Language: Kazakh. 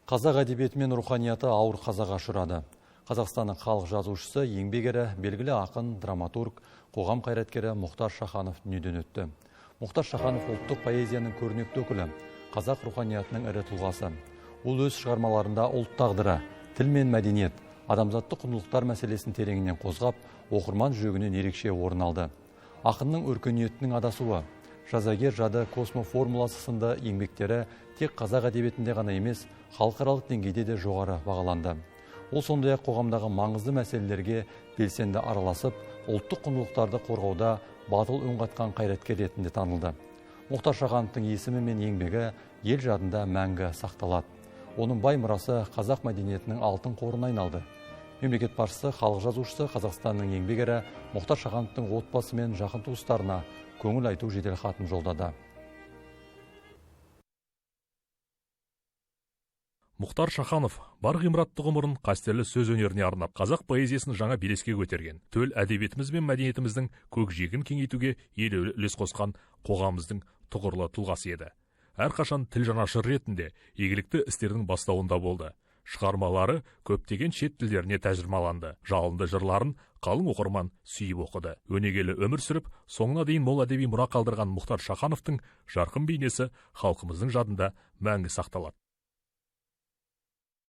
Қазақ әдебиеті мен руханияты ауыр қазаға ұшырады. Қазақстанның халық жазушысы, еңбек ері, белгілі ақын, драматург, қоғам қайраткері Мұхтар Шаханов дүниеден өтті. Мұхтар Шаханов ұлттық поэзияның көрнекті өкілі, қазақ руханиятының ірі тұлғасы. Ол өз шығармаларында ұлт тағдыры, тіл мен мәдениет, адамзаттық құндылықтар мәселесін тереңінен қозғап, оқырман жүрегінен ерекше орын алды. Ақынның өркениетінің адасуы, жазагер жады космоформуласы сынды еңбектері тек қазақ әдебиетінде ғана емес, халықаралық деңгейде де жоғары бағаланды. Ол сондай-ақ қоғамдағы маңызды мәселелерге белсенді араласып, ұлттық құндылықтарды қорғауда батыл үн қатқан қайраткер ретінде танылды. Мұхтар Шахановтың есімі мен еңбегі ел жадында мәңгі сақталады. Оның бай мұрасы қазақ мәдениетінің алтын қорына айналды. Мемлекет басшысы, халық жазушысы, Қазақстанның еңбек ері Мұхтар Шахановтың отбасы мен жақын туыстарына көңіл айту жеделхатын жолдады. Мұхтар Шаханов бар ғимаратты ғұмырын қастерлі сөз өнеріне арнап, қазақ поэзиясын жаңа белеске көтерген, төл әдебиетіміз бен мәдениетіміздің көкжиегін кеңейтуге елеулі үлес қосқан қоғамымыздың тұғырлы тұлғасы еді. Әрқашан тіл жанашыр ретінде игілікті істердің бастауында болды. Шығармалары көптеген шет тілдеріне тәржімаланды. Жалынды жырларын қалың оқырман сүйіп оқыды. Өнегелі өмір сүріп, соңына дейін мол әдеби мұра қалдырған Мұхтар Шахановтың жарқын бейнесі халқымыздың жадында мәңгі сақталады.